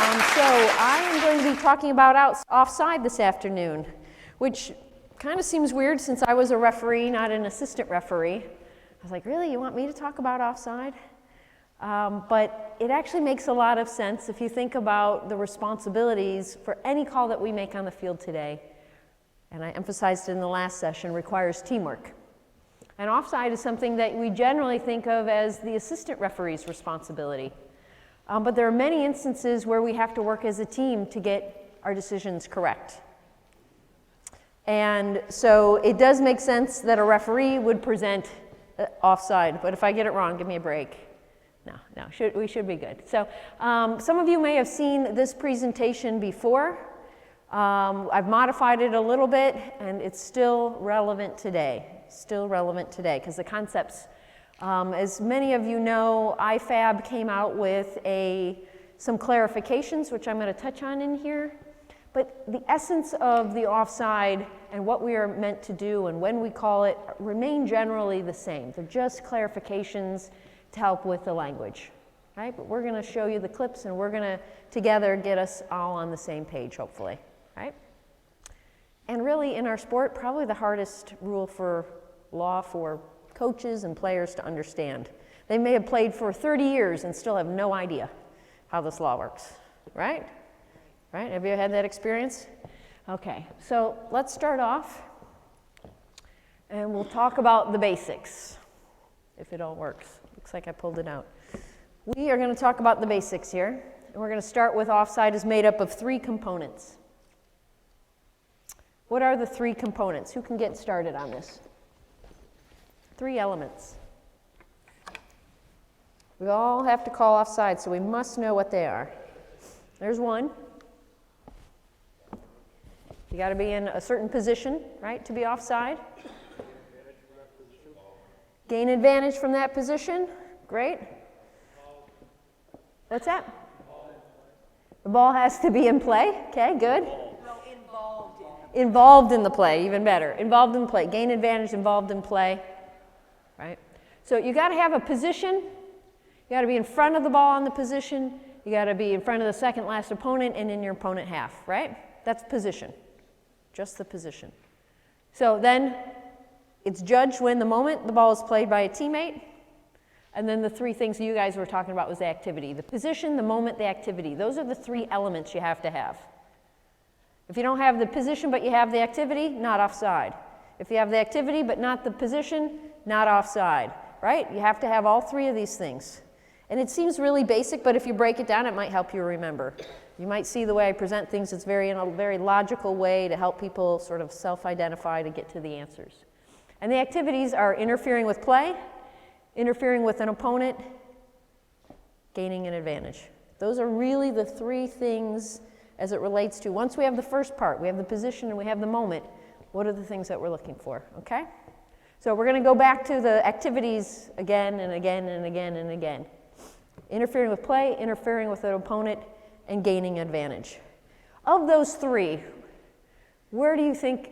So I am going to be talking about offside this afternoon, which kind of seems weird since I was a referee, not an assistant referee. I was like, really, you want me to talk about offside? But it actually makes a lot of sense if you think about the responsibilities for any call that we make on the field today. And I emphasized in the last session, requires teamwork. And offside is something that we generally think of as the assistant referee's responsibility. But there are many instances where we have to work as a team to get our decisions correct. And so it does make sense that a referee would present offside, but if I get it wrong, give me a break. No, we should be good. So some of you may have seen this presentation before. I've modified it a little bit, and it's still relevant today. Because the concepts, as many of you know, IFAB came out with some clarifications, which I'm going to touch on in here. But the essence of the offside and what we are meant to do and when we call it remain generally the same. They're just clarifications to help with the language, right? But we're going to show you the clips, and we're going to together get us all on the same page, hopefully, right? And really, in our sport, probably the hardest rule for law for coaches and players to understand. They may have played for 30 years and still have no idea how this law works, right? Right? Have you had that experience? Okay, so let's start off, and we'll talk about the basics, if it all works. Looks like I pulled it out. We are going to talk about the basics here, and we're going to start with offside is made up of 3 components. What are the 3 components? Who can get started on this? 3 elements. We all have to call offside, so we must know what they are. There's one. You got to be in a certain position, right, to be offside. Gain advantage from that position. Great. What's that? The ball has to be in play. Okay, good. Involved in the play, even better. Involved in play. Gain advantage, involved in play. Right? So you got to have a position. You got to be in front of the ball on the position. You got to be in front of the second last opponent and in your opponent half, right? That's position. Just the position. So then it's judged when the moment the ball is played by a teammate. And then the 3 things you guys were talking about was the activity. The position, the moment, the activity. Those are the 3 elements you have to have. If you don't have the position but you have the activity, not offside. If you have the activity but not the position, not offside, right? You have to have all 3 of these things. And it seems really basic, but if you break it down, it might help you remember. You might see the way I present things, it's in a very logical way to help people sort of self-identify to get to the answers. And the activities are interfering with play, interfering with an opponent, gaining an advantage. Those are really the 3 things as it relates to, once we have the first part, we have the position and we have the moment, what are the things that we're looking for, okay? So we're going to go back to the activities again and again and again and again. Interfering with play, interfering with an opponent, and gaining advantage. Of those 3, where do you think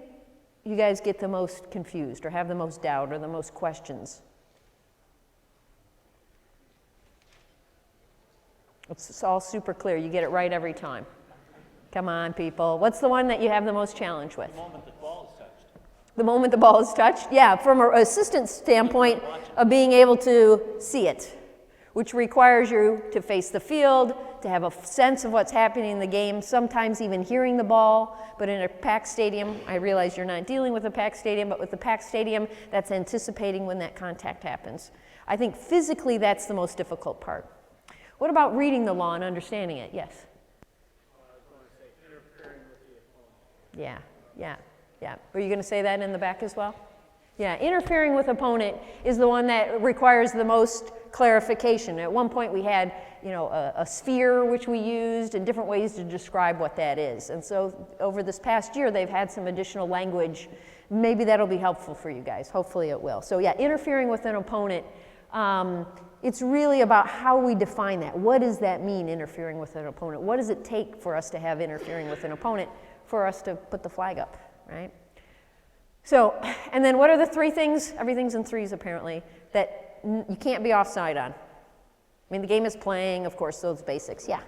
you guys get the most confused or have the most doubt or the most questions? It's all super clear. You get it right every time. Come on, people. What's the one that you have the most challenge with? The moment the ball is touched. The moment the ball is touched? Yeah, from an assistant standpoint of being able to see it, which requires you to face the field, to have a sense of what's happening in the game, sometimes even hearing the ball. But in a packed stadium, I realize you're not dealing with a packed stadium, but with the packed stadium, that's anticipating when that contact happens. I think physically that's the most difficult part. What about reading the law and understanding it? Yes? I was going to say interfering with the opponent. Yeah. Were you going to say that in the back as well? Yeah, interfering with opponent is the one that requires the most clarification. At one point we had, a sphere which we used and different ways to describe what that is. And so over this past year they've had some additional language. Maybe that'll be helpful for you guys. Hopefully it will. So yeah, interfering with an opponent, it's really about how we define that. What does that mean, interfering with an opponent? What does it take for us to have interfering with an opponent for us to put the flag up, right? So, and then what are the 3 things, everything's in 3s apparently, that you can't be offside on? I mean, the game is playing, of course, those basics, yeah.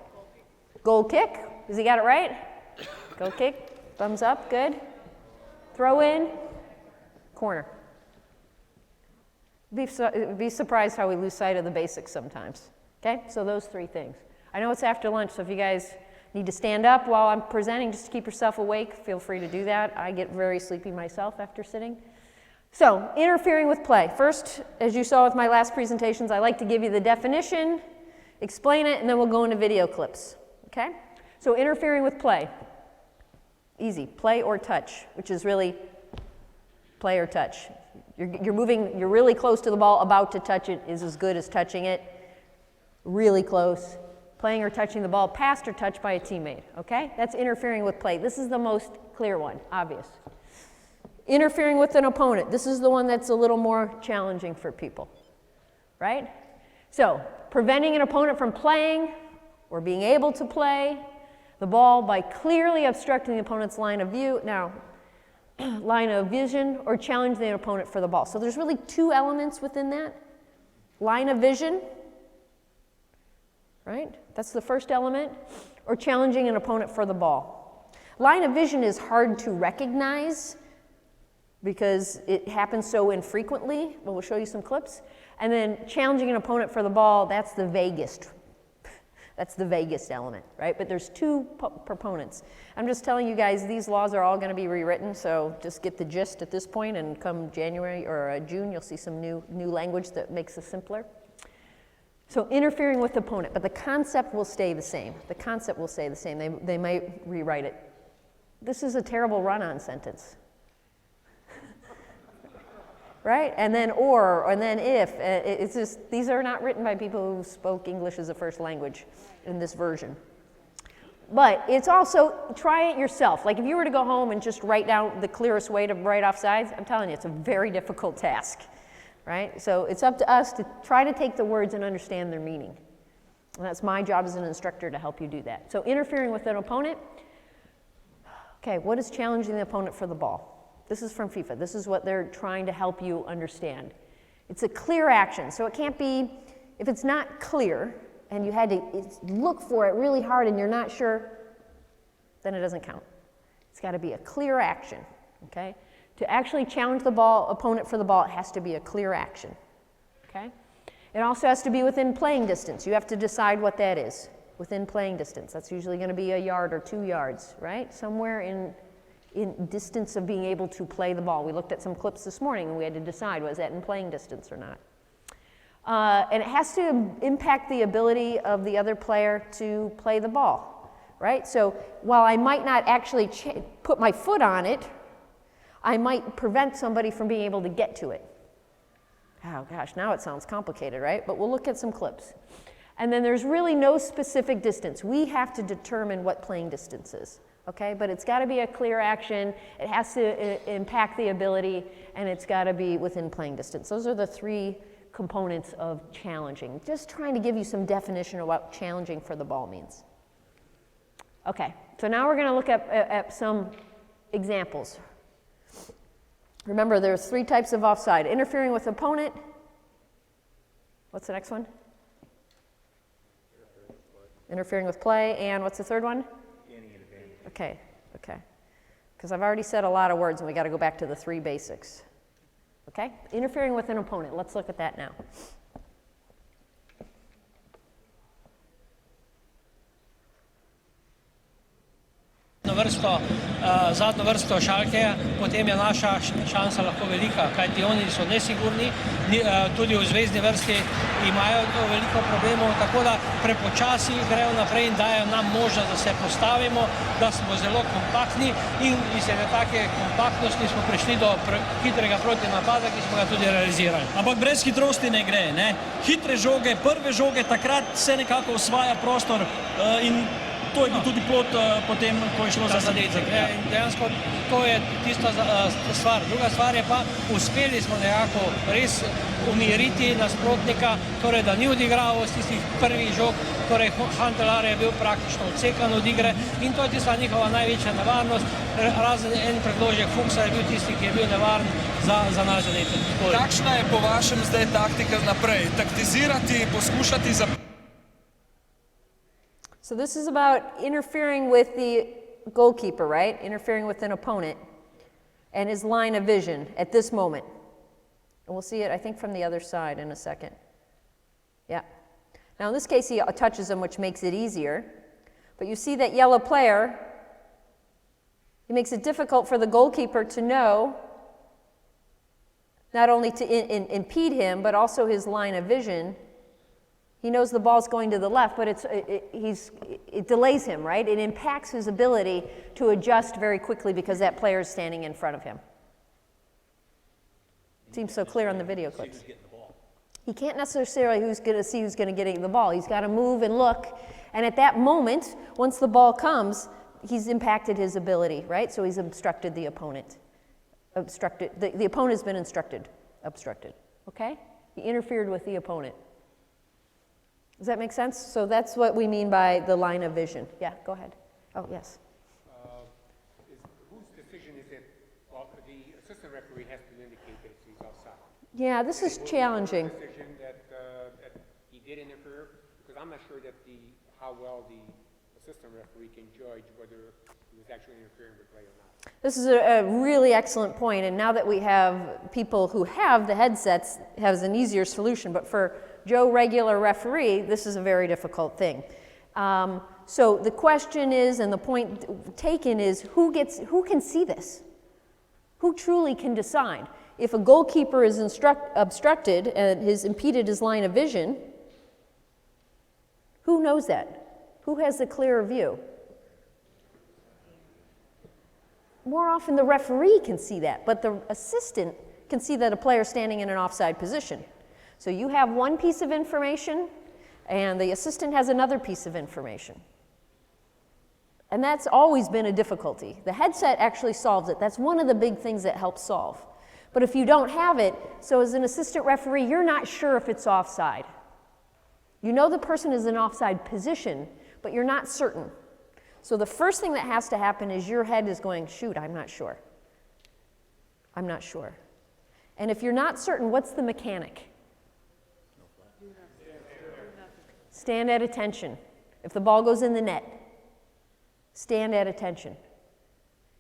Goal kick. Has he got it right? Goal kick. Thumbs up. Good. Throw in. Corner. Be surprised how we lose sight of the basics sometimes. Okay? So those three things. I know it's after lunch, so if you guys need to stand up while I'm presenting just to keep yourself awake, feel free to do that. I get very sleepy myself after sitting. So, interfering with play. First, as you saw with my last presentations, I like to give you the definition, explain it, and then we'll go into video clips. Okay? So, interfering with play. Easy. Play or touch, which is really play or touch. You're moving, you're really close to the ball, about to touch it is as good as touching it. Really close. Playing or touching the ball, passed or touched by a teammate. Okay? That's interfering with play. This is the most clear one, obvious. Interfering with an opponent. This is the one that's a little more challenging for people, right? So, preventing an opponent from playing or being able to play the ball by clearly obstructing the opponent's line of view, line of vision, or challenging the opponent for the ball. So there's really two elements within that. Line of vision, right? That's the first element, or challenging an opponent for the ball. Line of vision is hard to recognize because it happens so infrequently. Well, we'll show you some clips. And then challenging an opponent for the ball, that's the vaguest. That's the vaguest element, right? But there's two proponents. I'm just telling you guys, these laws are all going to be rewritten, so just get the gist at this point, and come January or June, you'll see some new language that makes this simpler. So interfering with the opponent, but the concept will stay the same. The concept will stay the same. They might rewrite it. This is a terrible run-on sentence. Right? And then or, and then if. It's just, these are not written by people who spoke English as a first language in this version. But it's also, try it yourself. Like if you were to go home and just write down the clearest way to write offsides, I'm telling you, it's a very difficult task. Right? So it's up to us to try to take the words and understand their meaning. And that's my job as an instructor to help you do that. So interfering with an opponent. Okay, what is challenging the opponent for the ball? This is from FIFA. This is what they're trying to help you understand. It's a clear action. So it can't be, if it's not clear and you had to look for it really hard and you're not sure, then it doesn't count. It's got to be a clear action, okay? To actually challenge the opponent for the ball, it has to be a clear action, okay? It also has to be within playing distance. You have to decide what that is, within playing distance. That's usually going to be a yard or 2 yards, right? Somewhere in distance of being able to play the ball. We looked at some clips this morning and we had to decide, was that in playing distance or not? And it has to impact the ability of the other player to play the ball, right? So while I might not actually put my foot on it, I might prevent somebody from being able to get to it. Oh gosh, now it sounds complicated, right? But we'll look at some clips. And then there's really no specific distance. We have to determine what playing distance is. Okay, but it's got to be a clear action, it has to impact the ability, and it's got to be within playing distance. Those are the three components of challenging. Just trying to give you some definition of what challenging for the ball means. Okay, so now we're going to look at some examples. Remember, there's 3 types of offside. Interfering with opponent. What's the next one? Interfering with play, and what's the third one? Okay, because I've already said a lot of words and we got to go back to the 3 basics. Okay, interfering with an opponent. Let's look at that now. Zadnjo vrsto Šalke, potem je naša šansa lahko velika, kajti oni so nesigurni, tudi v zvezdni vrsti imajo veliko problemov, tako da prepočasi grejo naprej in dajo nam možnost, da se postavimo, da smo zelo kompaktni in iz ene take kompaktnosti smo prišli do hitrega protinapada, ki smo ga tudi realizirali. Ampak brez hitrosti ne gre, ne? Hitre žoge, prve žoge, takrat se nekako osvaja prostor in to je bil tudi plod potem, ko je šlo za zadetek. Dejansko to je tista stvar. Druga stvar je pa, uspeli smo nekako res umiriti nasprotnika, torej da ni odigral z tistih prvih žog, torej Hantelar je bil praktično odsekan od igre in to je tista njihova največja nevarnost. Razen en predložek Fuchsa je bil tisti, ki je bil nevaren za naš zadetek. Kakšna je po vašem zdaj taktika naprej? Taktizirati, poskušati So this is about interfering with the goalkeeper, right? Interfering with an opponent and his line of vision at this moment. And we'll see it, I think, from the other side in a second. Yeah. Now in this case, he touches him, which makes it easier. But you see that yellow player, it makes it difficult for the goalkeeper to know not only to impede him, but also his line of vision. He knows the ball's going to the left, but it delays him, right? It impacts his ability to adjust very quickly because that player is standing in front of him. Seems so clear on the video clips. He can't necessarily see who's going to get the ball. He's got to move and look. And at that moment, once the ball comes, he's impacted his ability, right? So he's obstructed the opponent. The opponent has been obstructed, okay? He interfered with the opponent. Does that make sense? So that's what we mean by the line of vision. Yeah, go ahead. Oh, yes. Whose decision is it? Well, the assistant referee has to indicate that he's offside. Yeah, this is challenging. Decision that he did interfere, because I'm not sure that how well the assistant referee can judge whether he was actually interfering with play or not. This is a really excellent point, and now that we have people who have the headsets, has an easier solution, but for Joe, regular referee, this is a very difficult thing. So the question is, and the point taken is, who can see this? Who truly can decide? If a goalkeeper is obstructed and has impeded his line of vision, who knows that? Who has the clearer view? More often the referee can see that, but the assistant can see that a player is standing in an offside position. So you have one piece of information, and the assistant has another piece of information. And that's always been a difficulty. The headset actually solves it. That's one of the big things that helps solve. But if you don't have it, so as an assistant referee, you're not sure if it's offside. You know the person is in offside position, but you're not certain. So the first thing that has to happen is your head is going, shoot, I'm not sure. I'm not sure. And if you're not certain, what's the mechanic? Stand at attention. If the ball goes in the net, stand at attention.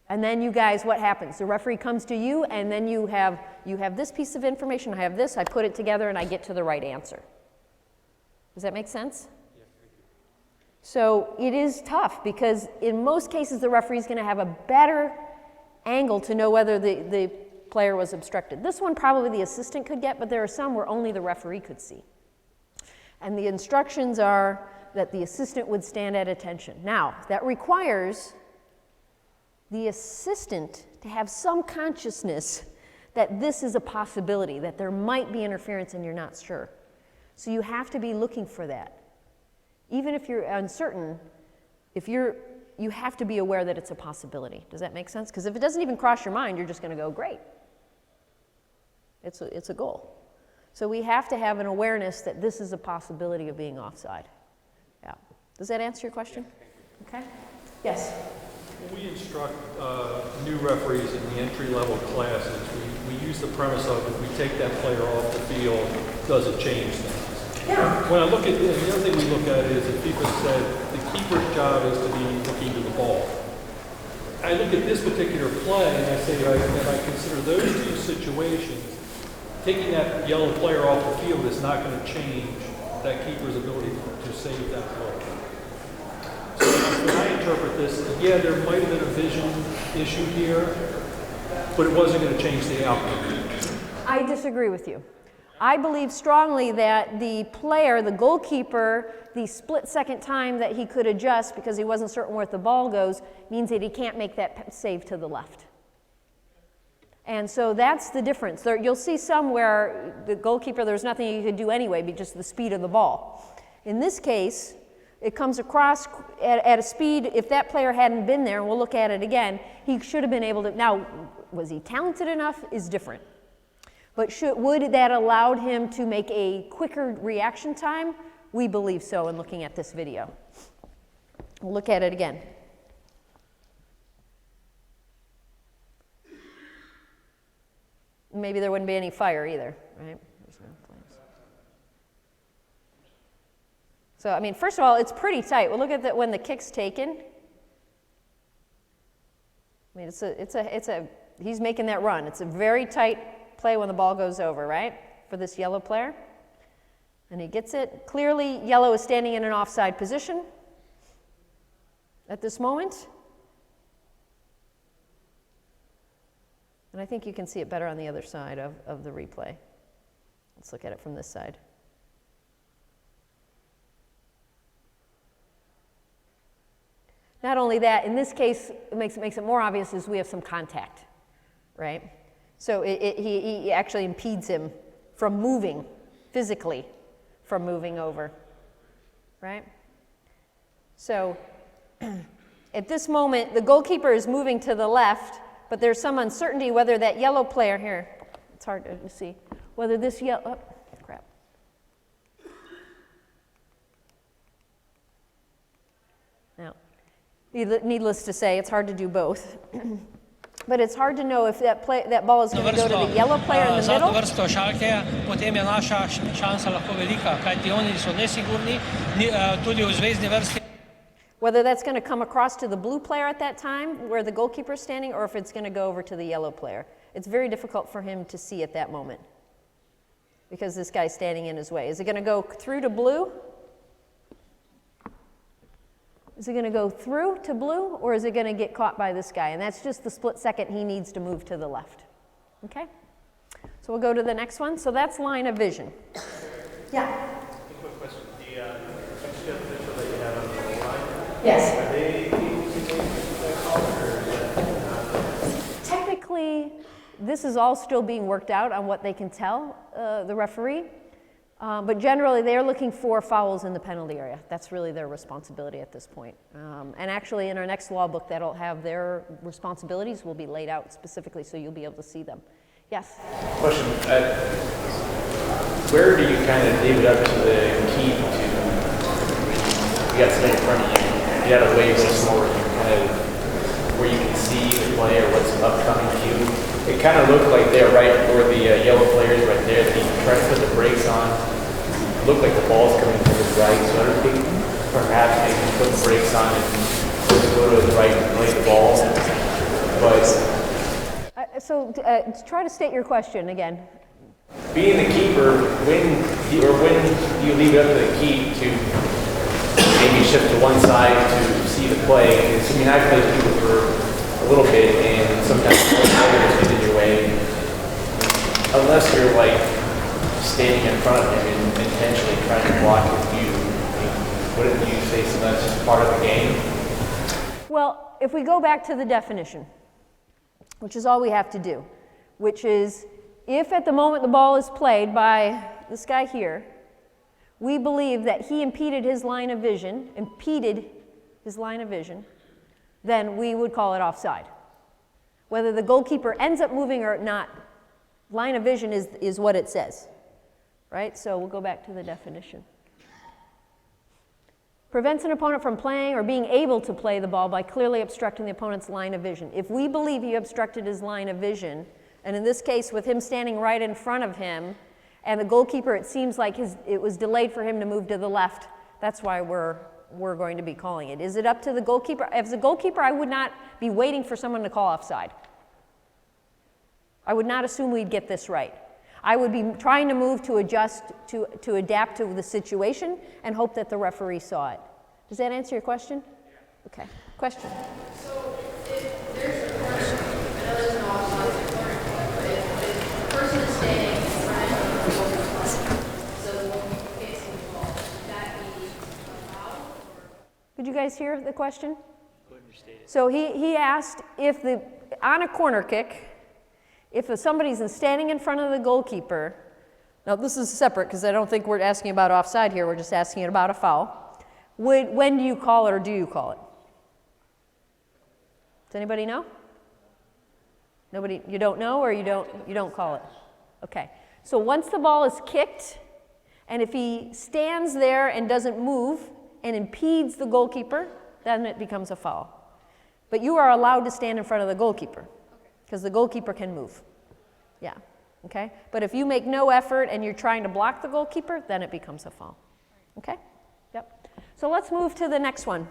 And then you guys, what happens? The referee comes to you, and then you have this piece of information, I have this, I put it together, and I get to the right answer. Does that make sense? Yes, thank you. So it is tough, because in most cases the referee is going to have a better angle to know whether the player was obstructed. This one probably the assistant could get, but there are some where only the referee could see. And the instructions are that the assistant would stand at attention. Now, that requires the assistant to have some consciousness that this is a possibility, that there might be interference and you're not sure. So you have to be looking for that. Even if you're uncertain, you have to be aware that it's a possibility. Does that make sense? Because if it doesn't even cross your mind, you're just going to go, great. It's a goal. So we have to have an awareness that this is a possibility of being offside. Yeah. Does that answer your question? Okay. Yes. When we instruct new referees in the entry-level classes, we use the premise of if we take that player off the field, does it change things? Yeah. When I look at the other thing we look at is that people said the keeper's job is to be looking to the ball. I look at this particular play and I say that I consider those two situations, taking that yellow player off the field is not going to change that keeper's ability to save that ball. So when I interpret this, yeah, there might have been a vision issue here, but it wasn't going to change the outcome. I disagree with you. I believe strongly that the player, the goalkeeper, the split-second time that he could adjust because he wasn't certain where the ball goes means that he can't make that save to the left. And so that's the difference. You'll see some where the goalkeeper, there's nothing he could do anyway, but just the speed of the ball. In this case, it comes across at a speed, if that player hadn't been there, and we'll look at it again, he should have been able to, now, was he talented enough is different. But would that allowed him to make a quicker reaction time? We believe so in looking at this video. We'll look at it again. Maybe there wouldn't be any fire either, right? There's no flames. So, I mean, first of all, it's pretty tight. Well, look at when the kick's taken. I mean, he's making that run. It's a very tight play when the ball goes over, right? For this yellow player. And he gets it. Clearly, yellow is standing in an offside position at this moment. And I think you can see it better on the other side of the replay. Let's look at it from this side. Not only that, in this case, it makes it more obvious is we have some contact, right? So he actually impedes him from moving, physically, from moving over, right? So at this moment, the goalkeeper is moving to the left, but there's some uncertainty whether that yellow player here, it's hard to see, whether this yellow, oh, crap. Now, needless to say, it's hard to do both. But it's hard to know if that ball is going to go to the yellow player in the middle. Zadnjo vrsto Schalkeja, potem je naša šansa lahko velika, kajti oni so nesigurni, tudi v zvezni vrsti. Whether that's going to come across to the blue player at that time, where the goalkeeper is standing, or if it's going to go over to the yellow player. It's very difficult for him to see at that moment, because this guy's standing in his way. Is it going to go through to blue? Is it going to go through to blue, or is it going to get caught by this guy? And that's just the split second he needs to move to the left. Okay? So we'll go to the next one. So that's line of vision. Yeah? A quick question. The extra official that you have on the goal line, Yes. are they Technically, this is all still being worked out on what they can tell the referee. But generally, they're looking for fouls in the penalty area. That's really their responsibility at this point. And actually, in our next law book, that'll have their responsibilities will be laid out specifically, so you'll be able to see them. Yes? Question. Where do you kind of leave it up to the key to, you got something in front of you, you got to wave a little slower, you kind of, where you can see the play or what's upcoming to you. It kind of looked like they're right where the yellow players right there, that he tried to put the brakes on. It looked like the ball's coming to his right, so I don't think perhaps maybe put the brakes on and go to the right and play the ball. But try to state your question again. being the keeper, when do you leave it up to the key to maybe shift to one side to see the play? I mean, I've played keeper for a little bit, and sometimes it's in your way. Unless you're like standing in front of him and intentionally trying to block his view, wouldn't you say so that's just part of the game? Well, if we go back to the definition, which is all we have to do, which is if at the moment the ball is played by this guy here, we believe that he impeded his line of vision, then we would call it offside. Whether the goalkeeper ends up moving or not, line of vision is what it says, right? So we'll go back to the definition. Prevents an opponent from playing or being able to play the ball by clearly obstructing the opponent's line of vision. If we believe he obstructed his line of vision, and in this case with him standing right in front of him, and the goalkeeper, it seems like it was delayed for him to move to the left, that's why we're going to be calling it. Is it up to the goalkeeper? As a goalkeeper, I would not be waiting for someone to call offside. I would not assume we'd get this right. I would be trying to move to adjust, to adapt to the situation and hope that the referee saw it. Does that answer your question? Okay. Question? So if there's a person, I know there's no offside, but if a person is standing in front of the goalkeeper, so the goalkeeper kicks the ball, would that be a foul? Did you guys hear the question? So he asked if on a corner kick, if somebody's standing in front of the goalkeeper, now this is separate because I don't think we're asking about offside here, we're just asking about a foul. When do you call it or do you call it? Does anybody know? Nobody, you don't know or you don't call it? Okay, so once the ball is kicked, and if he stands there and doesn't move and impedes the goalkeeper, then it becomes a foul. But you are allowed to stand in front of the goalkeeper because the goalkeeper can move. Yeah, okay? But if you make no effort and you're trying to block the goalkeeper, then it becomes a foul. Okay? Yep. So let's move to the next one.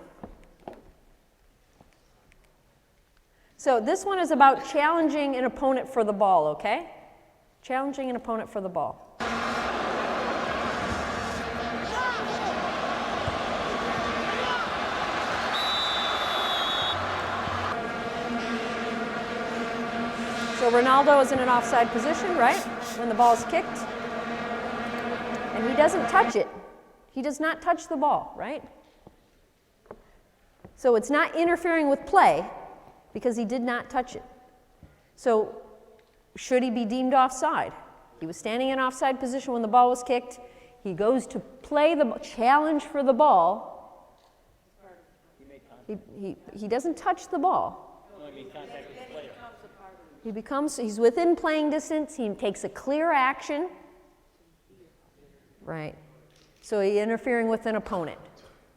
So this one is about challenging an opponent for the ball, okay? Challenging an opponent for the ball. So Ronaldo is in an offside position, right? When the ball is kicked. And he doesn't touch it. He does not touch the ball, right? So it's not interfering with play because he did not touch it. So should he be deemed offside? He was standing in offside position when the ball was kicked. He goes to play the challenge for the ball. He doesn't touch the ball. He's within playing distance. He takes a clear action. Right. So he's interfering with an opponent.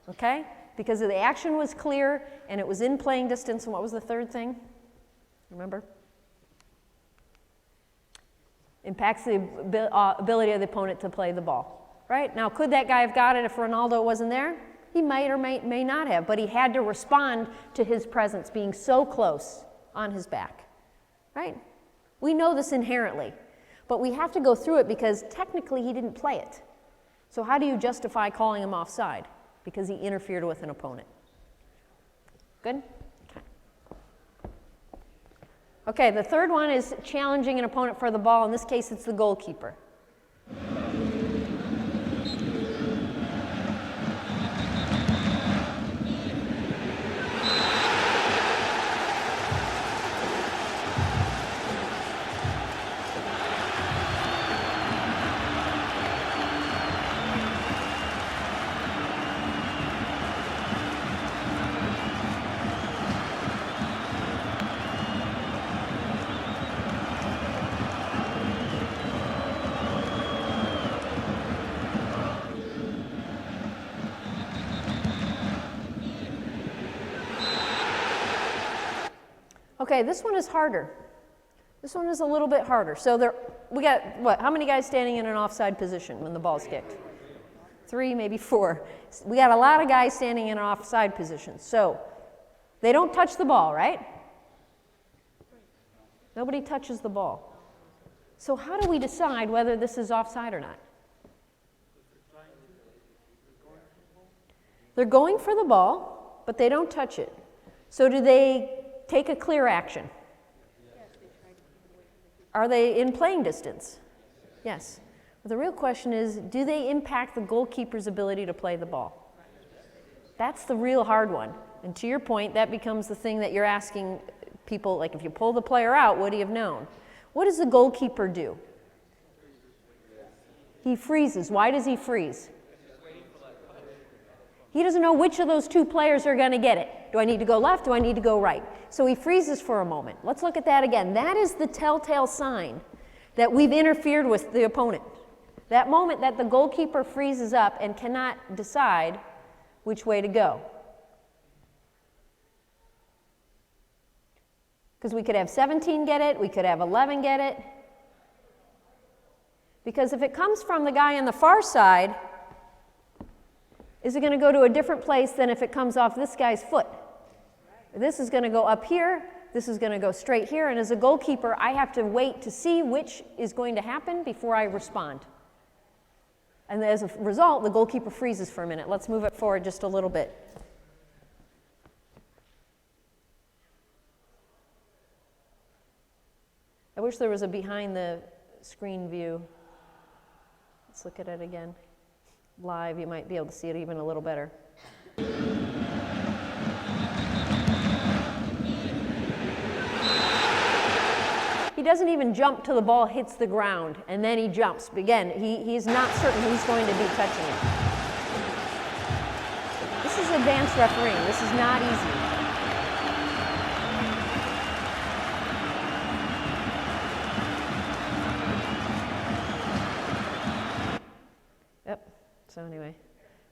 Okay? Because the action was clear and it was in playing distance. And what was the third thing? Remember? Impacts the ability of the opponent to play the ball. Right? Now, could that guy have got it if Ronaldo wasn't there? He might or may not have, but he had to respond to his presence being so close on his back. Right? We know this inherently, but we have to go through it because technically he didn't play it. So how do you justify calling him offside? Because he interfered with an opponent. Good? Okay, the third one is challenging an opponent for the ball. In this case, it's the goalkeeper. Okay, this one is harder. This one is a little bit harder. So we got, what, how many guys standing in an offside position when the ball's kicked? 3, maybe 4. We got a lot of guys standing in an offside position. So they don't touch the ball, right? Nobody touches the ball. So how do we decide whether this is offside or not? They're going for the ball, but they don't touch it. So do they take a clear action? Are they in playing distance? Yes. But the real question is, do they impact the goalkeeper's ability to play the ball? That's the real hard one. And to your point, that becomes the thing that you're asking people, like if you pull the player out, would he have known? What does the goalkeeper do? He freezes. Why does he freeze? He doesn't know which of those two players are going to get it. Do I need to go left? Do I need to go right? So he freezes for a moment. Let's look at that again. That is the telltale sign that we've interfered with the opponent. That moment that the goalkeeper freezes up and cannot decide which way to go. Because we could have 17 get it, we could have 11 get it. Because if it comes from the guy on the far side, is it going to go to a different place than if it comes off this guy's foot? This is going to go up here, this is going to go straight here, and as a goalkeeper, I have to wait to see which is going to happen before I respond. And as a result, the goalkeeper freezes for a minute. Let's move it forward just a little bit. I wish there was a behind the screen view. Let's look at it again. Live, you might be able to see it even a little better. He doesn't even jump till the ball hits the ground, and then he jumps. Again, he's not certain who's going to be touching it. This is advanced refereeing. This is not easy. Yep. So anyway,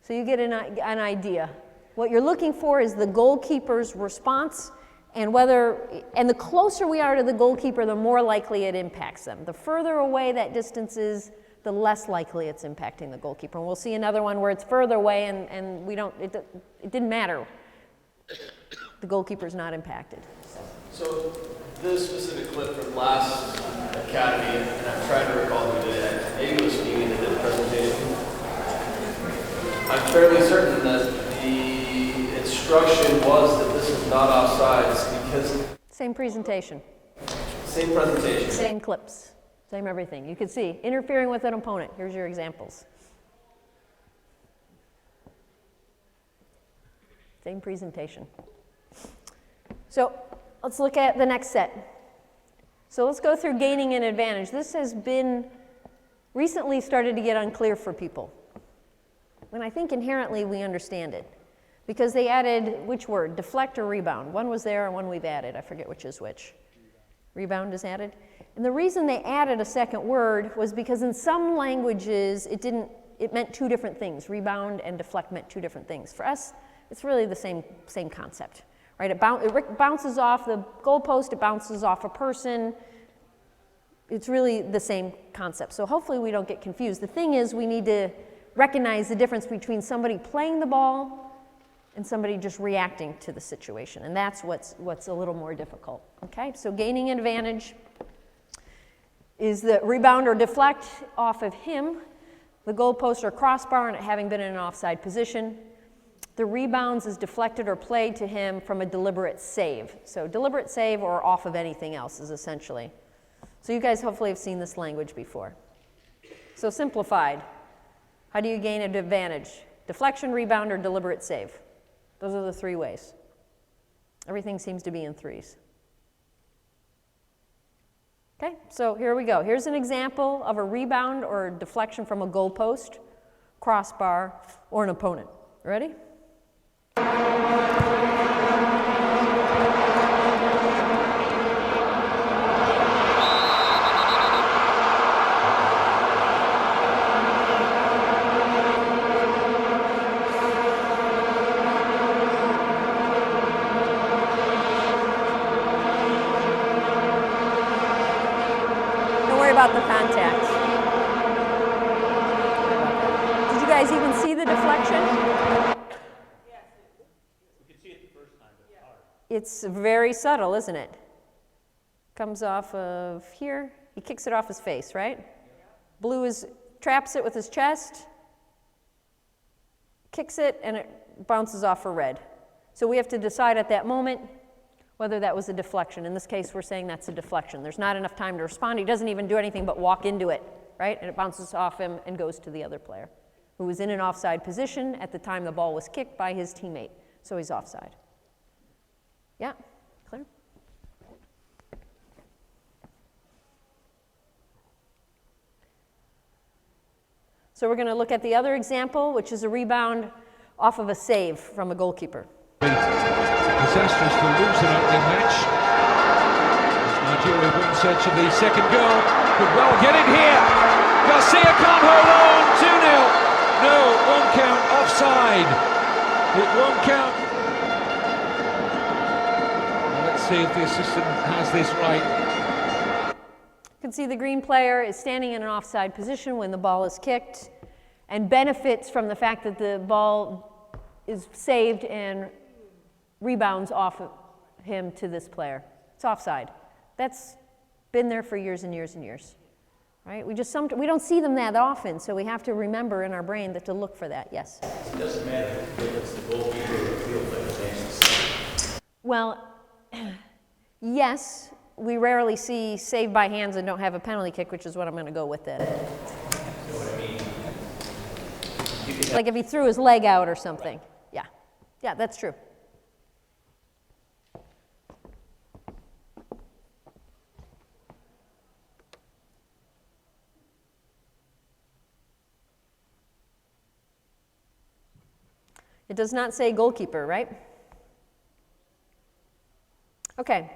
so you get an idea. What you're looking for is the goalkeeper's response, and the closer we are to the goalkeeper, the more likely it impacts them. The further away that distance is, the less likely it's impacting the goalkeeper. And we'll see another one where it's further away and we don't, it didn't matter. The goalkeeper's not impacted. So this specific clip from last Academy, and I'm trying to recall who did it, maybe it was Stevie that did the presentation. I'm fairly certain that the instruction was that this was not offsides because... Same presentation. Same presentation. Same clips. Same everything. You can see, interfering with an opponent. Here's your examples. Same presentation. So let's look at the next set. So let's go through gaining an advantage. This has been recently started to get unclear for people. And I think inherently we understand it. Because they added, which word? Deflect or rebound? One was there and one we've added. I forget which is which. Rebound is added. And the reason they added a second word was because in some languages it meant two different things. Rebound and deflect meant two different things. For us, it's really the same concept, right? It bounces off the goalpost, it bounces off a person. It's really the same concept. So hopefully we don't get confused. The thing is we need to recognize the difference between somebody playing the ball and somebody just reacting to the situation. And that's what's a little more difficult, okay? So gaining an advantage is the rebound or deflect off of him, the goalpost or crossbar, and it having been in an offside position. The rebounds is deflected or played to him from a deliberate save. So deliberate save or off of anything else is essentially. So you guys hopefully have seen this language before. So simplified, how do you gain an advantage? Deflection, rebound, or deliberate save? Those are the three ways. Everything seems to be in threes. Okay, so here we go. Here's an example of a rebound or deflection from a goalpost, crossbar, or an opponent. Ready? About the contact. Did you guys even see the deflection? Yes. We could see it the first time, but it's hard. It's very subtle, isn't it? Comes off of here. He kicks it off his face, right? Blue traps it with his chest, kicks it, and it bounces off for red. So we have to decide at that moment whether that was a deflection. In this case, we're saying that's a deflection. There's not enough time to respond. He doesn't even do anything but walk into it, right? And it bounces off him and goes to the other player, who was in an offside position at the time the ball was kicked by his teammate. So he's offside. Yeah, clear? So we're going to look at the other example, which is a rebound off of a save from a goalkeeper. Disastrous to lose an opening match. As Nigeria win search of the second goal. Could well get it here. Garcia can't hold on. 2-0. No, one count offside. It won't count. Well, let's see if the assistant has this right. You can see the green player is standing in an offside position when the ball is kicked and benefits from the fact that the ball is saved and rebounds off of him to this player. It's offside. That's been there for years and years and years, right? We don't see them that often, so we have to remember in our brain that to look for that. Yes? It doesn't matter if it's the goalkeeper or the field player. Well, yes, we rarely see saved by hands and don't have a penalty kick, which is what I'm going to go with then. You know what I mean? Like if he threw his leg out or something. Yeah. Yeah, that's true. It does not say goalkeeper, right? Okay,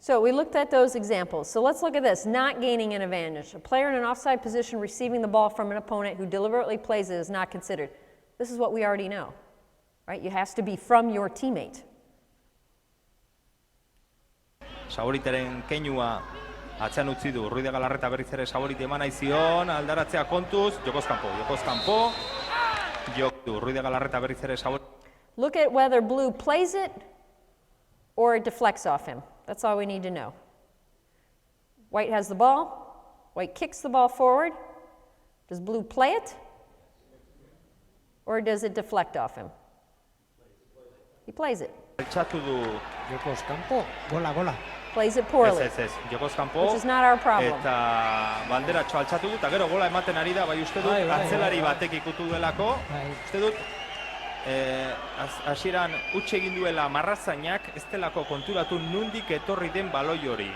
so we looked at those examples. So let's look at this, not gaining an advantage. A player in an offside position receiving the ball from an opponent who deliberately plays it is not considered. This is what we already know, right? It has to be from your teammate. Saulitaren keinua Atzean utzi du, Ruide Galarreta berriz ere Saborit eman nahi zion, aldaratzea kontuz, jokoz kanpo, Ruide Galarreta berriz ere Saborit. Look at whether blue plays it or it deflects off him. That's all we need to know. White has the ball. White kicks the ball forward. Does blue play it? Or does it deflect off him? He plays it. Altxatu du. Jokoz kanpo, gola. Plays it poorly. Ez, jokoz kanpo. Which is not our problem. Eta banderatxo altxatu du, eta gero gola ematen ari da, bai uste dut, atzelari batek ikutu duelako. Uste dut, hasieran huts egin duela marrazainak, ez delako konturatu nundik etorri den baloi hori.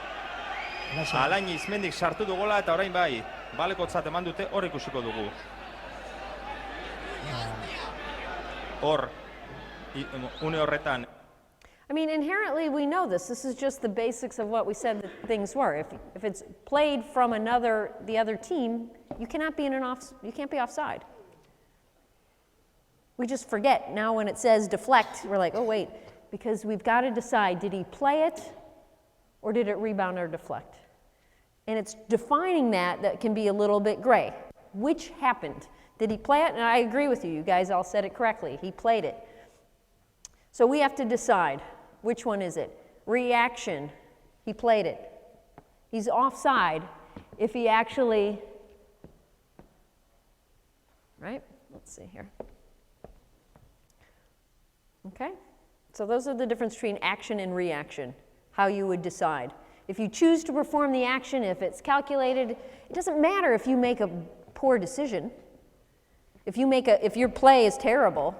Alain Izmendik sartu du gola, eta orain bai, balekotzat eman dute, hor ikusiko dugu. Hor, une horretan. I mean, inherently we know this. This is just the basics of what we said that things were. If it's played from the other team, you cannot be you can't be offside. We just forget. Now when it says deflect, we're like, oh wait, because we've got to decide, did he play it or did it rebound or deflect? And it's defining that can be a little bit gray. Which happened? Did he play it? And I agree with you. You guys all said it correctly. He played it. So we have to decide, which one is it? Reaction, he played it. He's offside if he actually, right? Let's see here. Okay, so those are the difference between action and reaction, how you would decide. If you choose to perform the action, if it's calculated, it doesn't matter if you make a poor decision. If your play is terrible,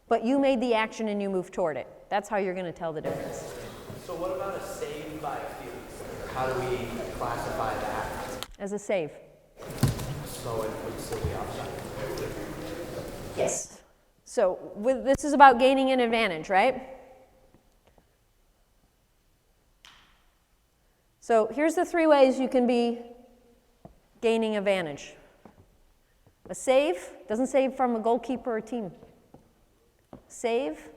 but you made the action and you moved toward it. That's how you're going to tell the difference. So what about a save by a field? How do we classify that? As a save. So it would still be offside? Yes. So this is about gaining an advantage, right? So here's the 3 ways you can be gaining advantage. A save, doesn't save from a goalkeeper or team. Save,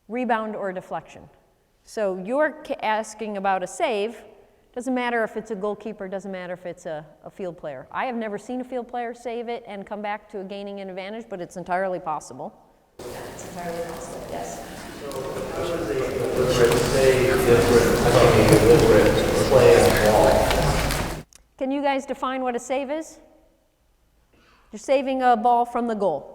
rebound, or deflection. So you're asking about a save. Doesn't matter if it's a goalkeeper, doesn't matter if it's a field player. I have never seen a field player save it and come back to a gaining an advantage, but it's entirely possible. It's entirely possible, yes. So how is a deliberate save different from a deliberate play on the ball? Can you guys define what a save is? You're saving a ball from the goal.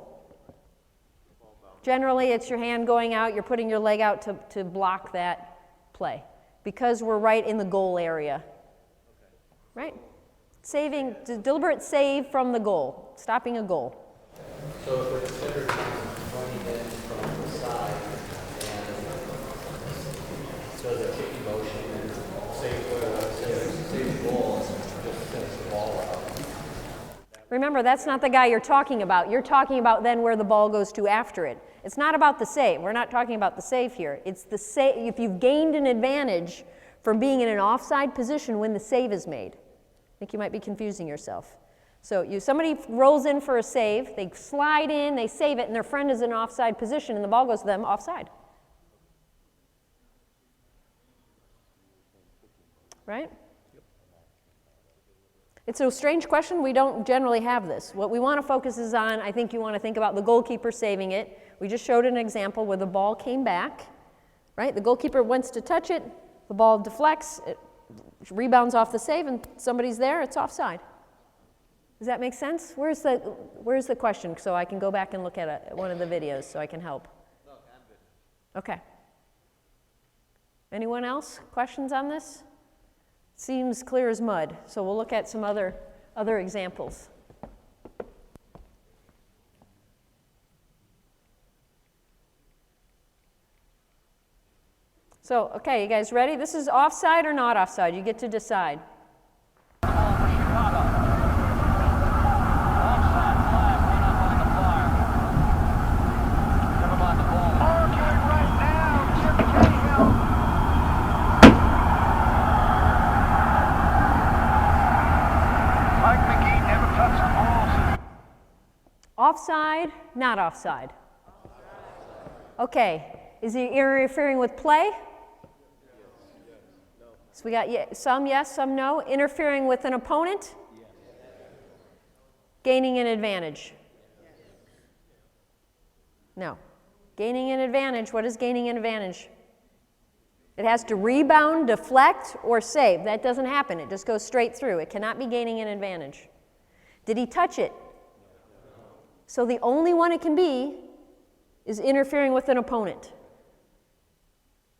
Generally, it's your hand going out, you're putting your leg out to block that play because we're right in the goal area. Right? Saving, deliberate save from the goal, stopping a goal. So if we're considered running in from the side and does a kicking motion and save the ball and just sends the ball out. Remember, that's not the guy you're talking about. You're talking about then where the ball goes to after it. It's not about the save. We're not talking about the save here. It's the save. If you've gained an advantage from being in an offside position when the save is made. I think you might be confusing yourself. So somebody rolls in for a save, they slide in, they save it, and their friend is in an offside position, and the ball goes to them offside. Right? It's a strange question. We don't generally have this. What we want to focus is on, I think you want to think about the goalkeeper saving it. We just showed an example where the ball came back, right? The goalkeeper wants to touch it, the ball deflects, it rebounds off the save, and somebody's there, it's offside. Does that make sense? Where's the question so I can go back and look at one of the videos so I can help? No, I'm good. Okay. Anyone else? Questions on this? Seems clear as mud, so we'll look at some other examples. So, okay, you guys ready? This is offside or not offside? You get to decide. Offside, not offside? Okay, is he interfering with play? So we got some yes, some no. Interfering with an opponent? Gaining an advantage? No. Gaining an advantage, what is gaining an advantage? It has to rebound, deflect, or save. That doesn't happen. It just goes straight through. It cannot be gaining an advantage. Did he touch it? So the only one it can be is interfering with an opponent.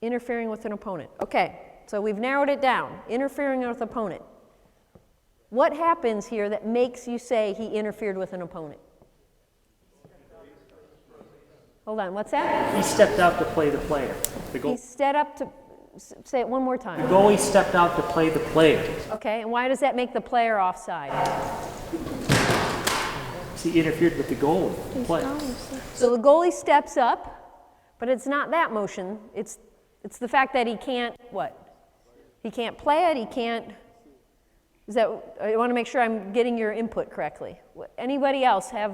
Interfering with an opponent. Okay, so we've narrowed it down. Interfering with an opponent. What happens here that makes you say he interfered with an opponent? Hold on, what's that? He stepped out to play the player. He stepped up to, say it one more time. The goalie stepped out to play the player. Okay, and why does that make the player offside? He interfered with the goalie, the play. So the goalie steps up, but it's not that motion. It's the fact that he can't, what? He can't play it, he can't, I want to make sure I'm getting your input correctly. Anybody else have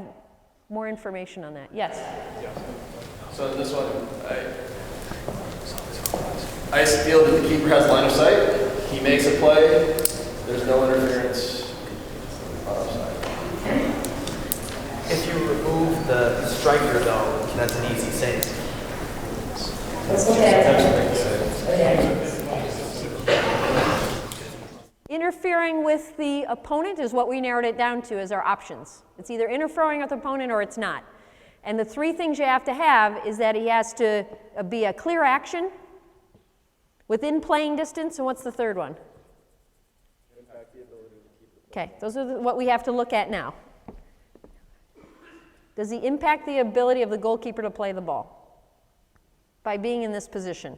more information on that? Yes? So in this one, I feel that the keeper has line of sight. He makes a play. There's no interference on offside. If you remove the striker, though, that's an easy save. Interfering with the opponent is what we narrowed it down to as our options. It's either interfering with the opponent or it's not. And the three things you have to have is that he has to be a clear action, within playing distance, and what's the third one? Okay, those are what we have to look at now. Does he impact the ability of the goalkeeper to play the ball by being in this position?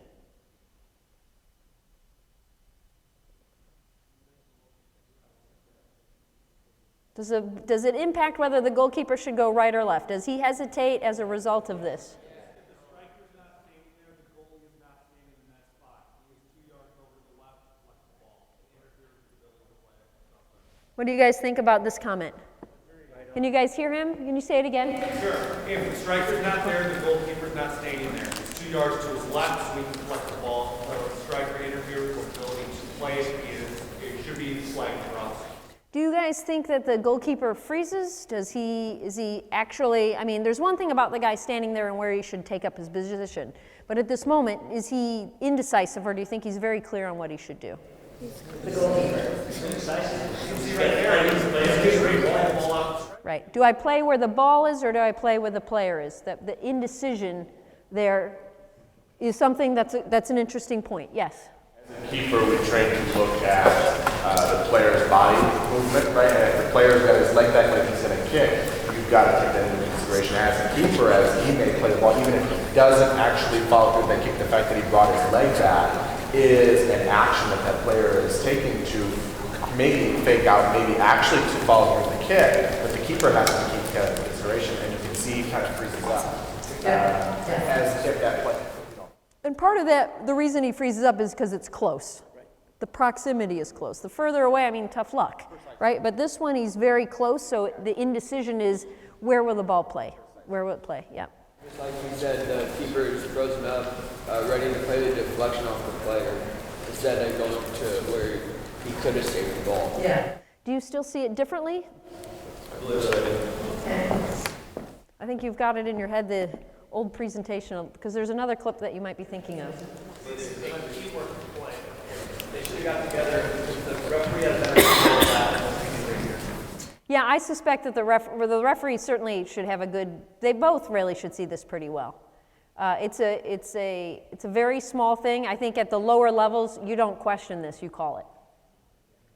Does it impact whether the goalkeeper should go right or left? Does he hesitate as a result of this? What do you guys think about this comment? Can you guys hear him? Can you say it again? Sure. If the striker's not there, the goalkeeper's not standing there. It's 2 yards to his left, so we can collect the ball. So if the striker interferes with the ability to play, it should be flagged for us. Do you guys think that the goalkeeper freezes? Is he actually, I mean, there's one thing about the guy standing there and where he should take up his position. But at this moment, is he indecisive, or do you think he's very clear on what he should do? The goalkeeper. He's indecisive. You see right there, he's ready to ball the ball out. Right. Do I play where the ball is, or do I play where the player is? The indecision there is something that's an interesting point. Yes? As a keeper, we train to look at the player's body movement, right? And if the player's got his leg back like he's going to kick, you've got to take that into consideration. As a keeper, as he may play the ball, even if he doesn't actually follow through that kick, the fact that he brought his leg back is an action that that player is taking to maybe fake out, maybe actually to follow through the kick, but the keeper has to keep that into consideration, and you can see he kind of freezes up as if that play. And part of that, the reason he freezes up is because it's close. The proximity is close. The further away, I mean, tough luck, right? But this one, he's very close, so the indecision is where will the ball play? Where will it play? Yeah. Just like you said, the keeper just throws him up, ready to play the deflection off the player, instead of going to where he could have saved the ball. Yeah. Do you still see it differently? I believe so. I think you've got it in your head, the old presentation, because there's another clip that you might be thinking of. They should have got together, the referee had a better control of that. Yeah, I suspect that the referee certainly should have a good, they both really should see this pretty well. It's a very small thing. I think at the lower levels, you don't question this, you call it.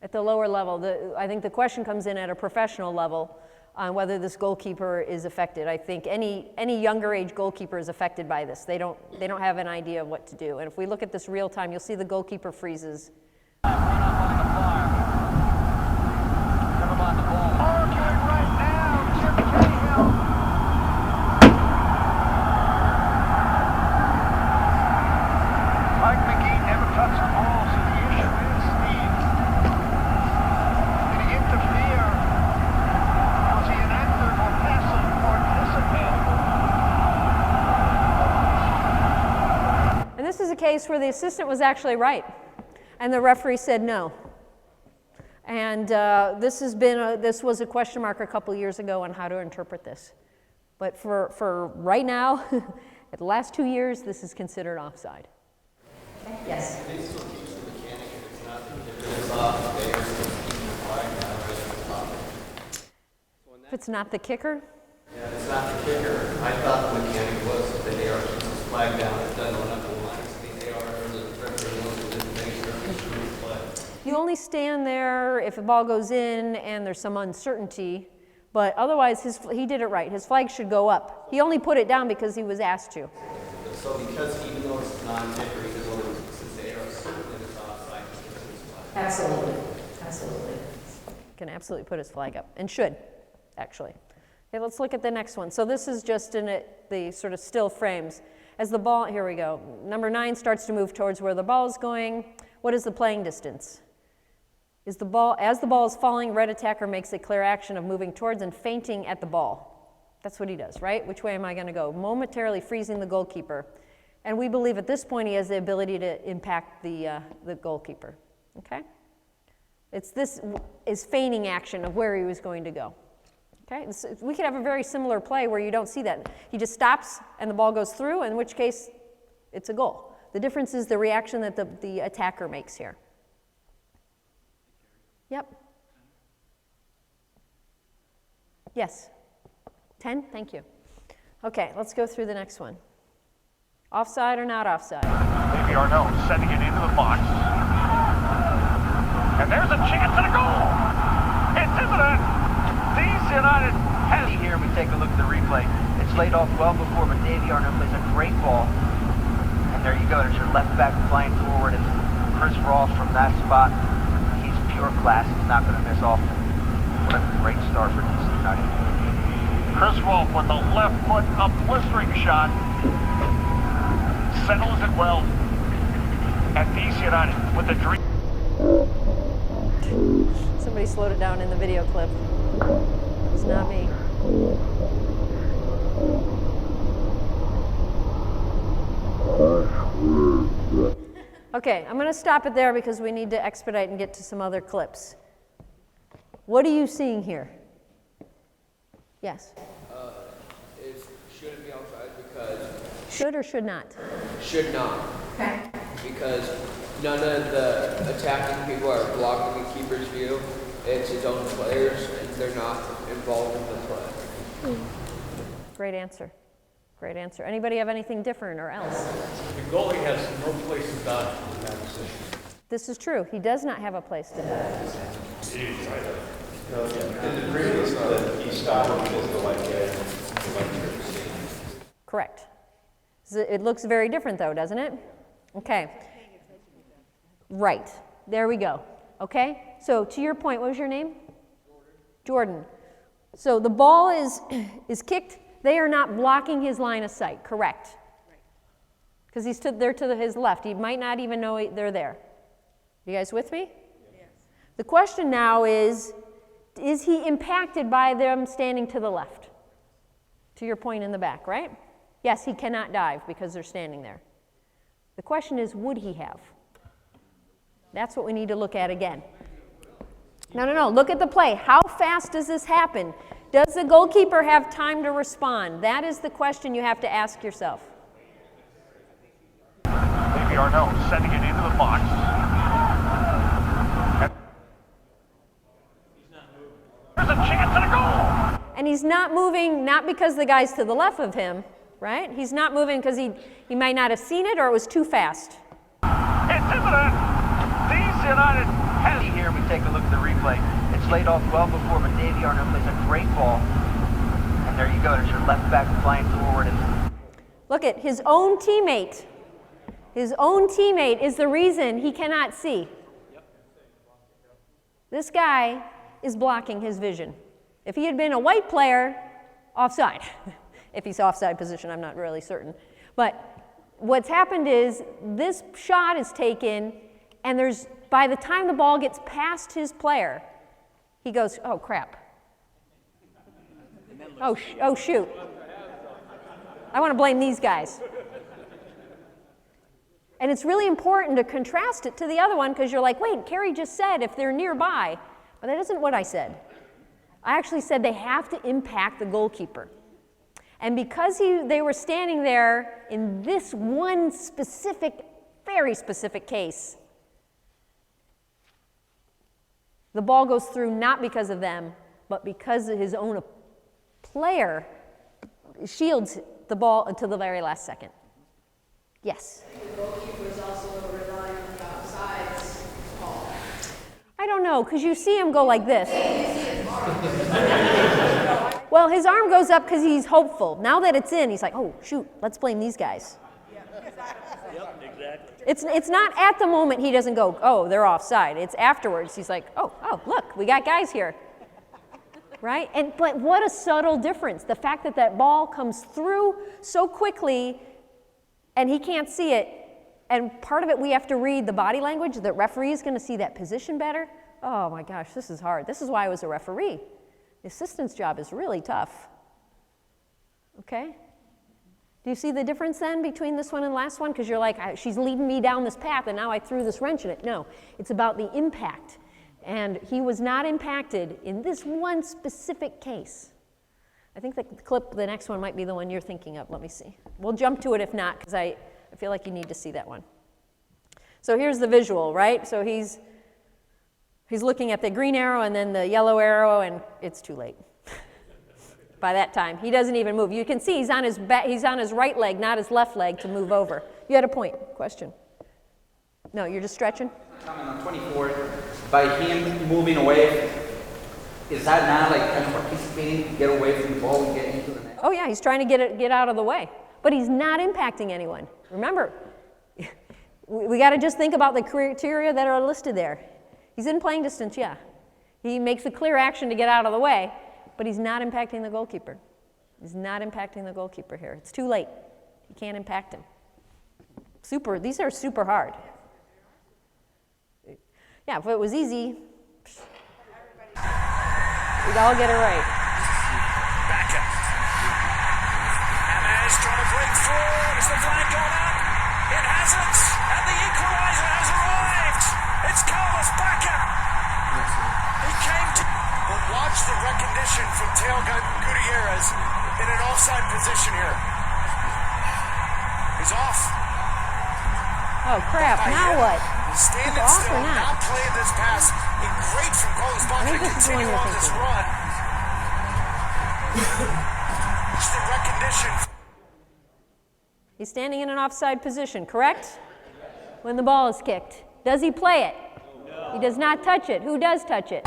At the lower level, I think the question comes in at a professional level on whether this goalkeeper is affected. I think any younger age goalkeeper is affected by this. They don't have an idea of what to do. And if we look at this real time, you'll see the goalkeeper freezes. Case where the assistant was actually right. And the referee said no. And this was a question mark a couple years ago on how to interpret this. But for right now, at the last 2 years, this is considered offside. Okay. Yes? If it's not the kicker? Yeah, it's not the kicker. I thought the mechanic was that the AR keeps his flag down, it doesn't run up the line. It's the AR or the referee wants to make sure it's a true play. You only stand there if the ball goes in and there's some uncertainty, but otherwise he did it right. His flag should go up. He only put it down because he was asked to. So because even though it's non-kicker, because only since the AR is certain that it's offside, he can put his flag. Absolutely. Absolutely. Can absolutely put his flag up, and should, actually. Okay, let's look at the next one. So this is just in the sort of still frames. As the ball, here we go. Number 9 starts to move towards where the ball is going. What is the playing distance? As the ball is falling, red attacker makes a clear action of moving towards and feinting at the ball. That's what he does, right? Which way am I going to go? Momentarily freezing the goalkeeper. And we believe at this point he has the ability to impact the goalkeeper. Okay? This is feigning action of where he was going to go. Okay? We could have a very similar play where you don't see that. He just stops and the ball goes through, in which case it's a goal. The difference is the reaction that the attacker makes here. Yep. Yes. 10? Thank you. Okay, let's go through the next one. Offside or not offside? Maybe Arnaud sending it into the box. And there's a chance at a goal. It's imminent. DC United has... Here we take a look at the replay. It's laid off well before, but Davey Arnaud plays a great ball. And there you go. There's your left back flying forward. And Chris Ross from that spot. He's pure class. He's not going to miss often. What a great start for DC United. Chris Rolfe with the left foot, a blistering shot. Settles it well. And DC United with the dream. Somebody slowed it down in the video clip. It's not me. Okay, I'm going to stop it there because we need to expedite and get to some other clips. What are you seeing here? Yes? Should it be outside because... Should or should not? Should not. Okay. Because none of the attacking people are blocking the keeper's view. It's his own players, and they're not involved in the play. Great answer. Great answer. Anybody have anything different or else? The goalie has no place to dodge in that position. This is true. He does not have a place to dodge. In the previous clip, he stopped because the white guy. Correct. It looks very different though, doesn't it? Okay. Right. There we go. Okay? So to your point, what was your name? Jordan. So the ball is kicked. They are not blocking his line of sight. Correct. Because he's there to his left. He might not even know they're there. You guys with me? Yes. The question now is he impacted by them standing to the left? To your point in the back, right? Yes, he cannot dive because they're standing there. The question is, would he have? That's what we need to look at again. No. Look at the play. How fast does this happen? Does the goalkeeper have time to respond? That is the question you have to ask yourself. Maybe Arnaud sending it into the box. There's a chance at a goal. And he's not moving, not because the guy's to the left of him, right? He's not moving because he might not have seen it or it was too fast. It's imminent. DC United has... Here we take a look at the replay. It's laid off well before, but Davey Arnaud plays a great ball. And there you go. There's your left back flying forward. And look at his own teammate. His own teammate is the reason he cannot see. This guy is blocking his vision. If he had been a white player, offside. If he's offside position, I'm not really certain. But what's happened is this shot is taken, and by the time the ball gets past his player, he goes, oh, crap. Oh, shoot. I want to blame these guys. And it's really important to contrast it to the other one because you're like, wait, Kari just said if they're nearby. But that isn't what I said. I actually said they have to impact the goalkeeper. And because they were standing there in this one specific, very specific case, the ball goes through not because of them, but because of his own player shields the ball until the very last second. Yes? The goalkeeper is also relying on the offsides call. I don't know, because you see him go like this. Well, his arm goes up because he's hopeful. Now that it's in, he's like, oh, shoot, let's blame these guys. Yep, exactly. It's not at the moment he doesn't go, oh, they're offside. It's afterwards. He's like, oh, look, we got guys here. Right? But what a subtle difference. The fact that that ball comes through so quickly and he can't see it. And part of it, we have to read the body language. The referee is going to see that position better. Oh my gosh, this is hard. This is why I was a referee. The assistant's job is really tough. Okay? Do you see the difference then between this one and the last one? Because you're like, she's leading me down this path and now I threw this wrench in it. No, it's about the impact. And he was not impacted in this one specific case. I think the next one might be the one you're thinking of. Let me see. We'll jump to it if not, because I feel like you need to see that one. So here's the visual, right? So he's looking at the green arrow and then the yellow arrow, and it's too late. By that time, he doesn't even move. You can see he's on his right leg, not his left leg, to move over. You had a point. Question? No, you're just stretching? Comment on 24, by him moving away, is that not like kind of participating to get away from the ball and get into the net? Oh yeah, he's trying to get out of the way. But he's not impacting anyone. Remember, we got to just think about the criteria that are listed there. He's in playing distance, yeah. He makes a clear action to get out of the way, but he's not impacting the goalkeeper. He's not impacting the goalkeeper here. It's too late. He can't impact him. These are super hard. Yeah, if it was easy, we'd all get it right. Back up. Hammers trying to break through. Is the flag gone up? It hasn't. And the equalizer has arrived. It's Carlos Baca. He came to... But watch the recognition from Teo Gutierrez in an offside position here. He's off. Oh, crap. Now what? Standing off still, or not? now playing this pass. Great from Carlos Baca to continue on this run. Watch the recognition. He's standing in an offside position, correct? When the ball is kicked. Does he play it? No. He does not touch it. Who does touch it?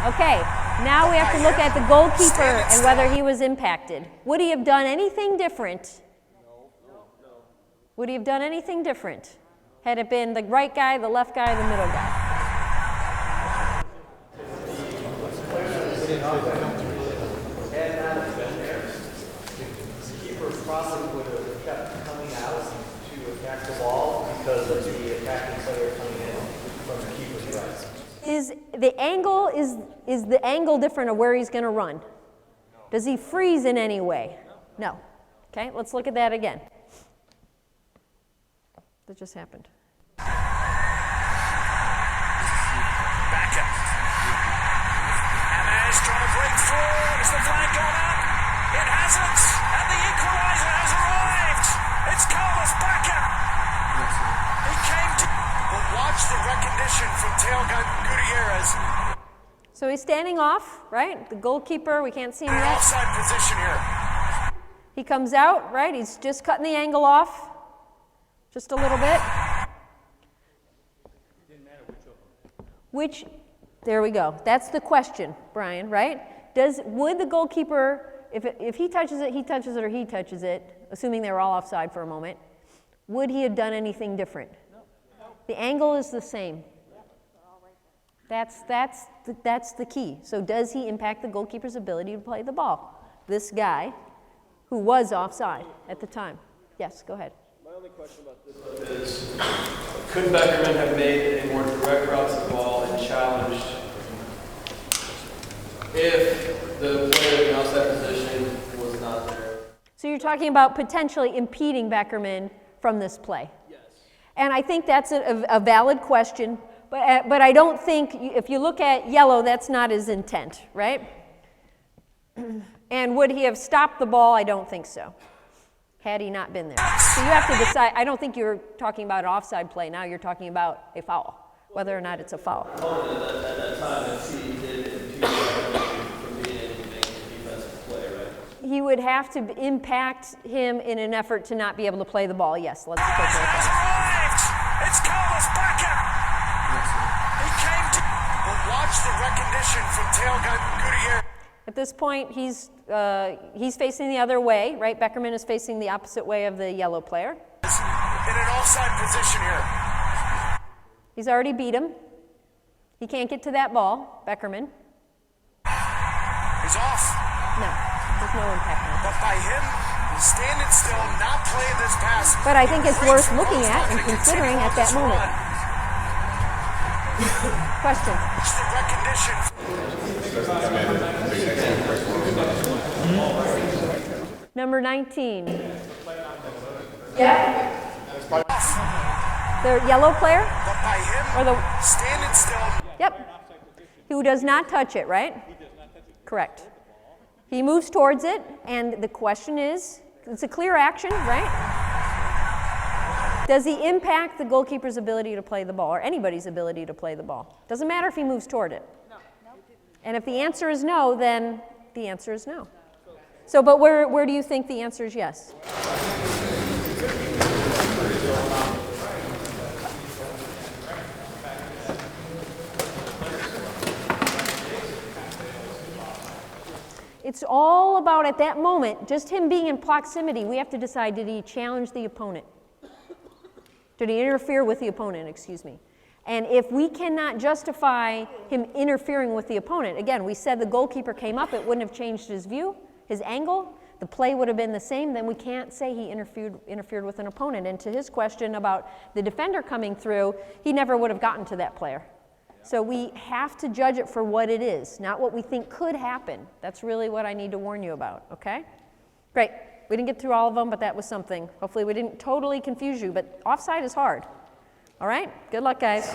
Okay, now we have to look at the goalkeeper and whether he was impacted. Would he have done anything different? Would he have done anything different? Had it been the right guy, the left guy, the middle guy? The keeper probably would have kept coming out to attack the ball because of the attacking player coming in from the keeper's right. Is the angle different of where he's going to run? Does he freeze in any way? No. Okay, let's look at that again. That just happened. Back up. Hammers trying to break through. Is the flag gone up? It hasn't. And the equalizer has arrived. It's Carlos Baca. He came to... But watch the recognition from Teo Gutierrez. So he's standing off, right? The goalkeeper, we can't see him yet. Offside position here. He comes out, right? He's just cutting the angle off. Just a little bit. There we go. That's the question, Brian, right? Would the goalkeeper, if he touches it, he touches it, or he touches it, assuming they were all offside for a moment, would he have done anything different? The angle is the same. That's the key. So does he impact the goalkeeper's ability to play the ball? This guy, who was offside at the time. Yes, go ahead. My only question about this is, could Beckerman have made a more direct route to the ball and challenged if the player in the outside position was not there? So you're talking about potentially impeding Beckerman from this play? Yes. And I think that's a valid question, but I don't think, if you look at yellow, that's not his intent, right? And would he have stopped the ball? I don't think so, had he not been there. So you have to decide. I don't think you're talking about an offside play now, you're talking about a foul, whether or not it's a foul. At that time, if he did impede from being able to make a defensive play, right? He would have to impact him in an effort to not be able to play the ball. Yes, let's take a look at it. It's Carlos Baca. He came to. But watch the recognition from Teo Gutierrez. At this point, he's facing the other way, right? Beckerman is facing the opposite way of the yellow player. In an offside position here. He's already beat him. He can't get to that ball, Beckerman. He's off. No, there's no impact on it. But by him standing still, not playing this pass. But I think it's worth looking at and considering at that moment. Question. The recognition. Number 19. Yeah? The yellow player? But by him or the standing still. Yep. Who does not touch it, right? Correct. He moves towards it, and the question is, it's a clear action, right? Does he impact the goalkeeper's ability to play the ball, or anybody's ability to play the ball? Doesn't matter if he moves toward it. And if the answer is no, then the answer is no. So, but where do you think the answer is yes? It's all about, at that moment, just him being in proximity, we have to decide, did he challenge the opponent? Did he interfere with the opponent, excuse me? And if we cannot justify him interfering with the opponent, again, we said the goalkeeper came up, it wouldn't have changed his view, his angle, the play would have been the same, then we can't say he interfered with an opponent. And to his question about the defender coming through, he never would have gotten to that player. So we have to judge it for what it is, not what we think could happen. That's really what I need to warn you about, okay? Great. We didn't get through all of them, but that was something. Hopefully we didn't totally confuse you, but offside is hard. All right? Good luck, guys.